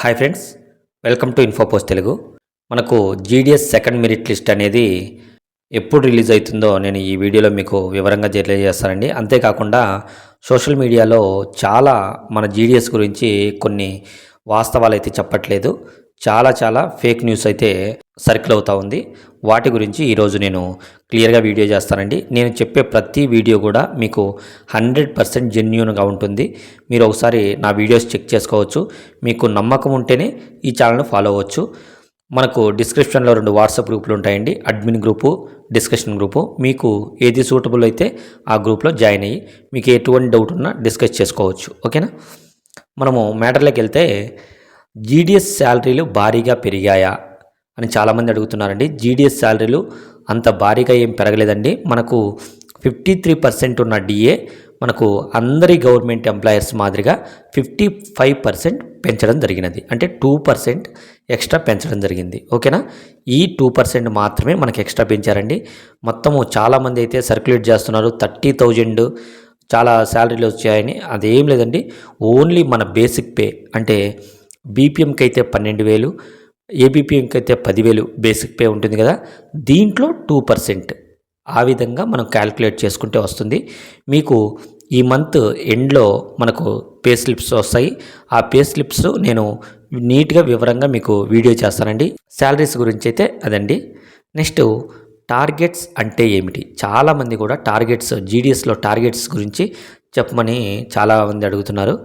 Hi friends, welcome to Infopost Telugu. మనకు GDS second merit list అనేది ఎప్పుడు రిలీజ్ అవుతుందో నేను ఈ వీడియోలో మీకు వివరంగా తెలియజేస్తానండి. అంతేకాకుండా సోషల్ మీడియాలో చాలా మన జీడిఎస్ గురించి కొన్ని వాస్తవాలు అయితే చెప్పట్లేదు, చాలా ఫేక్ న్యూస్ అయితే సర్కిల్ అవుతూ ఉంది. వాటి గురించి ఈరోజు నేను క్లియర్గా వీడియో చేస్తానండి. నేను చెప్పే ప్రతి వీడియో కూడా మీకు 100% జెన్యూన్గా ఉంటుంది. మీరు ఒకసారి నా వీడియోస్ చెక్ చేసుకోవచ్చు. మీకు నమ్మకం ఉంటేనే ఈ ఛానల్ను ఫాలో అవ్వచ్చు. మనకు డిస్క్రిప్షన్లో 2 వాట్సాప్ గ్రూపులు ఉంటాయండి, అడ్మిన్ గ్రూపు, డిస్కషన్ గ్రూపు. మీకు ఏది సూటబుల్ అయితే ఆ గ్రూప్లో జాయిన్ అయ్యి మీకు ఎటువంటి డౌట్ ఉన్నా డిస్కస్ చేసుకోవచ్చు. ఓకేనా, మనము మ్యాటర్లోకి వెళ్తే జీడిఎస్ శాలరీలు భారీగా పెరిగాయా అని చాలామంది అడుగుతున్నారండి. జీడిఎస్ శాలరీలు అంత భారీగా ఏం పెరగలేదండి. మనకు 53% ఉన్న డిఏ మనకు అందరి గవర్నమెంట్ ఎంప్లాయర్స్ మాదిరిగా 55% పెంచడం జరిగినది. అంటే 2% ఎక్స్ట్రా పెంచడం జరిగింది. ఓకేనా, ఈ 2% మాత్రమే మనకి ఎక్స్ట్రా పెంచారండి. మొత్తము చాలామంది అయితే సర్క్యులేట్ చేస్తున్నారు 30,000 చాలా శాలరీలు వచ్చాయని. అదేం లేదండి, ఓన్లీ మన బేసిక్ పే అంటే బీపీఎంకి అయితే 12,000, ఏబీపీఎంకి అయితే 10,000 బేసిక్ పే ఉంటుంది కదా, దీంట్లో 2% ఆ విధంగా మనం క్యాలిక్యులేట్ చేసుకుంటే వస్తుంది. మీకు ఈ మంత్ ఎండ్లో మనకు పే స్లిప్స్ వస్తాయి. ఆ పే స్లిప్స్ నేను నీట్గా వివరంగా మీకు వీడియో చేస్తానండి. శాలరీస్ గురించి అయితే అదండి. నెక్స్ట్, టార్గెట్స్ అంటే ఏమిటి? చాలామంది కూడా టార్గెట్స్, జీడిఎస్లో టార్గెట్స్ గురించి చెప్పమని చాలామంది అడుగుతున్నారు.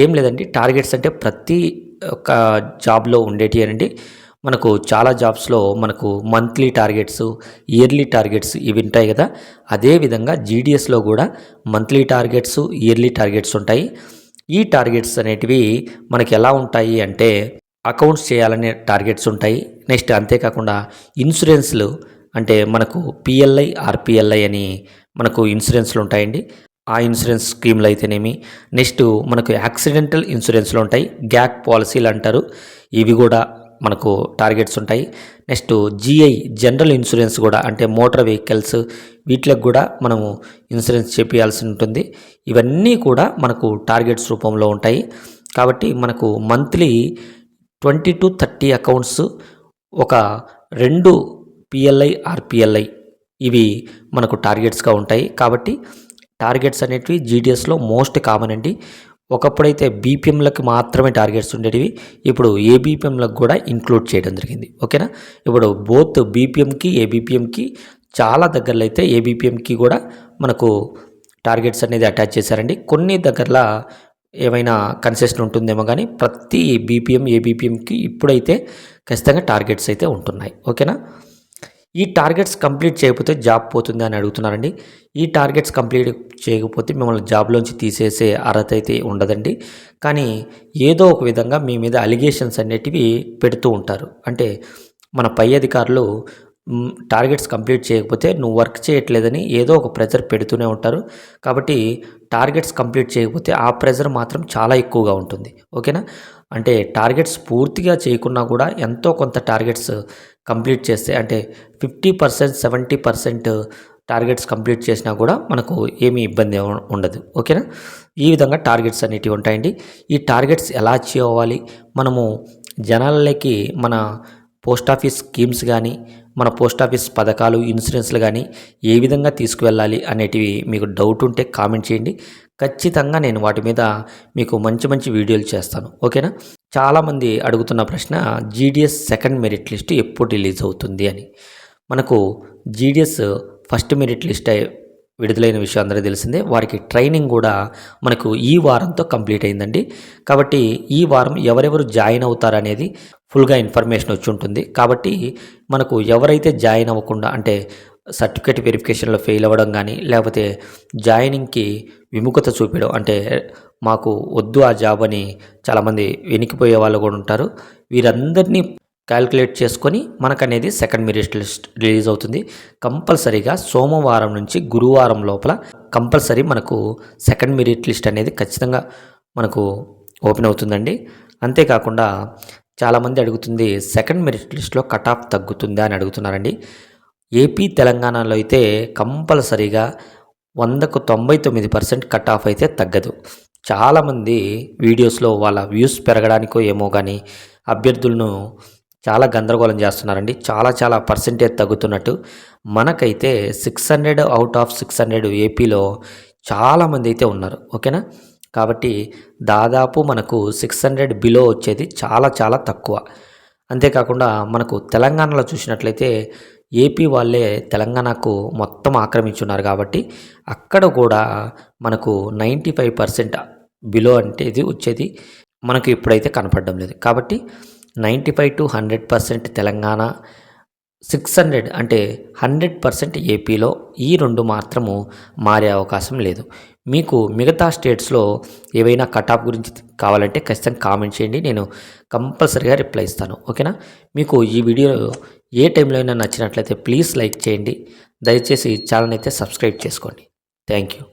ఏం లేదండి, టార్గెట్స్ అంటే ప్రతి ఒక్క జాబ్లో ఉండేటి అనండి. మనకు చాలా జాబ్స్లో మనకు మంత్లీ టార్గెట్స్, ఇయర్లీ టార్గెట్స్ ఇవి ఉంటాయి కదా, అదేవిధంగా జీడిఎస్లో కూడా మంత్లీ టార్గెట్స్, ఇయర్లీ టార్గెట్స్ ఉంటాయి. ఈ టార్గెట్స్ అనేటివి మనకి ఎలా ఉంటాయి అంటే అకౌంట్స్ చేయాలనే టార్గెట్స్ ఉంటాయి. నెక్స్ట్ అంతేకాకుండా ఇన్సూరెన్స్లు అంటే మనకు పిఎల్ఐ, ఆర్పిఎల్ఐ అని మనకు ఇన్సూరెన్స్లు ఉంటాయండి. ఆ ఇన్సూరెన్స్ స్కీమ్లు అయితేనేమి, నెక్స్ట్ మనకు యాక్సిడెంటల్ ఇన్సూరెన్స్లు ఉంటాయి, గ్యాక్ పాలసీలు అంటారు, ఇవి కూడా మనకు టార్గెట్స్ ఉంటాయి. నెక్స్ట్ జిఐ, జనరల్ ఇన్సూరెన్స్ కూడా అంటే మోటార్ వెహికల్స్, వీటికి కూడా మనము ఇన్సూరెన్స్ చేపియాల్సి ఉంటుంది. ఇవన్నీ కూడా మనకు టార్గెట్స్ రూపంలో ఉంటాయి. కాబట్టి మనకు మంత్లీ 20 to 30 అకౌంట్స్, ఒక 2 పిఎల్ఐ, ఆర్పిఎల్ఐ ఇవి మనకు టార్గెట్స్గా ఉంటాయి. కాబట్టి టార్గెట్స్ అనేటివి జీడిఎస్లో మోస్ట్ కామన్ అండి. ఒకప్పుడైతే బీపీఎంలకు మాత్రమే టార్గెట్స్ ఉండేటివి, ఇప్పుడు ఏబీపీఎంలకు కూడా ఇంక్లూడ్ చేయడం జరిగింది. ఓకేనా, ఇప్పుడు బోత్ బీపీఎంకి, ఏబీపీఎంకి చాలా దగ్గరలో అయితే ఏబీపీఎంకి కూడా మనకు టార్గెట్స్ అనేది అటాచ్ చేశారండి. కొన్ని దగ్గరలో ఏమైనా కన్సెషన్ ఉంటుందేమో కానీ ప్రతి బీపీఎం, ఏబీపీఎంకి ఇప్పుడైతే ఖచ్చితంగా టార్గెట్స్ అయితే ఉంటున్నాయి. ఓకేనా, ఈ టార్గెట్స్ కంప్లీట్ చేయకపోతే జాబ్ పోతుంది అని అడుగుతున్నారండి. ఈ టార్గెట్స్ కంప్లీట్ చేయకపోతే మిమ్మల్ని జాబ్లోంచి తీసేసే అర్హత అయితే ఉండదండి. కానీ ఏదో ఒక విధంగా మీ మీద అలిగేషన్స్ అనేటివి పెడుతూ ఉంటారు. అంటే మన పై అధికారులు టార్గెట్స్ కంప్లీట్ చేయకపోతే నువ్వు వర్క్ చేయట్లేదని ఏదో ఒక ప్రెజర్ పెడుతూనే ఉంటారు. కాబట్టి టార్గెట్స్ కంప్లీట్ చేయకపోతే ఆ ప్రెజర్ మాత్రం చాలా ఎక్కువగా ఉంటుంది. ఓకేనా, అంటే టార్గెట్స్ పూర్తిగా చేయకున్నా కూడా ఎంతో కొంత టార్గెట్స్ కంప్లీట్ చేస్తే అంటే 50%, 70% టార్గెట్స్ కంప్లీట్ చేసినా కూడా మనకు ఏమీ ఇబ్బంది ఉండదు. ఓకేనా, ఈ విధంగా టార్గెట్స్ అనేటివి ఉంటాయండి. ఈ టార్గెట్స్ ఎలా అచీవ్ అవ్వాలి, మనము జనాలకి మన పోస్ట్ ఆఫీస్ స్కీమ్స్ కానీ, మన పోస్ట్ ఆఫీస్ పథకాలు, ఇన్సూరెన్స్లు కానీ ఏ విధంగా తీసుకువెళ్ళాలి అనేటివి మీకు డౌట్ ఉంటే కామెంట్ చేయండి. ఖచ్చితంగా నేను వాటి మీద మీకు మంచి వీడియోలు చేస్తాను. ఓకేనా, చాలామంది అడుగుతున్న ప్రశ్న, జీడిఎస్ సెకండ్ మెరిట్ లిస్ట్ ఎప్పుడు రిలీజ్ అవుతుంది అని. మనకు జీడిఎస్ ఫస్ట్ మెరిట్ లిస్ట్ విడుదలైన విషయం అందరూ తెలిసిందే. వారికి ట్రైనింగ్ కూడా మనకు ఈ వారంతో కంప్లీట్ అయిందండి. కాబట్టి ఈ వారం ఎవరెవరు జాయిన్ అవుతారనేది ఫుల్గా ఇన్ఫర్మేషన్ వచ్చి ఉంటుంది. కాబట్టి మనకు ఎవరైతే జాయిన్ అవ్వకుండా అంటే సర్టిఫికేట్ వెరిఫికేషన్లో ఫెయిల్ అవ్వడం కానీ, లేకపోతే జాయినింగ్కి విముఖత చూపడం, అంటే మాకు వద్దు ఆ జాబ్ అని చాలామంది వెనికిపోయే వాళ్ళు కూడా ఉంటారు. వీరందరినీ క్యాల్కులేట్ చేసుకొని మనకనేది సెకండ్ మెరిట్ లిస్ట్ రిలీజ్ అవుతుంది. కంపల్సరీగా సోమవారం నుంచి గురువారం లోపల కంపల్సరీ మనకు సెకండ్ మెరిట్ లిస్ట్ అనేది ఖచ్చితంగా మనకు ఓపెన్ అవుతుందండి. అంతేకాకుండా చాలామంది అడుగుతుంది, సెకండ్ మెరిట్ లిస్ట్లో కట్ ఆఫ్ తగ్గుతుందా అని అడుగుతున్నారండి. ఏపీ, తెలంగాణలో అయితే కంపల్సరీగా 100కు 99% కట్ ఆఫ్ అయితే తగ్గదు. చాలామంది వీడియోస్లో వాళ్ళ వ్యూస్ పెరగడానికో ఏమో కానీ అభ్యర్థులను చాలా గందరగోళం చేస్తున్నారండి. చాలా పర్సెంటేజ్ తగ్గుతున్నట్టు. మనకైతే 600 అవుట్ ఆఫ్ 600 ఏపీలో చాలామంది అయితే ఉన్నారు. ఓకేనా? కాబట్టి దాదాపు మనకు 600 బిలో వచ్చేది చాలా తక్కువ. అంతేకాకుండా మనకు తెలంగాణలో చూసినట్లయితే ఏపీ వాళ్ళే తెలంగాణకు మొత్తం ఆక్రమించున్నారు కాబట్టి అక్కడ కూడా మనకు 95% బిలో అంటే ఇది వచ్చేది మనకు ఇప్పుడైతే కనపడడం లేదు. కాబట్టి 95 to 100% తెలంగాణ, 600 అంటే 100% ఏపీలో ఈ 2 మాత్రము మారే అవకాశం లేదు. మీకు మిగతా స్టేట్స్‌లో ఏవైనా కట్ ఆఫ్ గురించి కావాలంటే ఖచ్చితంగా కామెంట్ చేయండి. నేను కంపల్సరీగా రిప్లై ఇస్తాను. ఓకేనా? మీకు ఈ వీడియో ఏ టైంలో అయినా నచ్చినట్లయితే ప్లీజ్ లైక్ చేయండి. దయచేసి ఛానెల్‌ని అయితే సబ్స్క్రైబ్ చేసుకోండి. Thank you.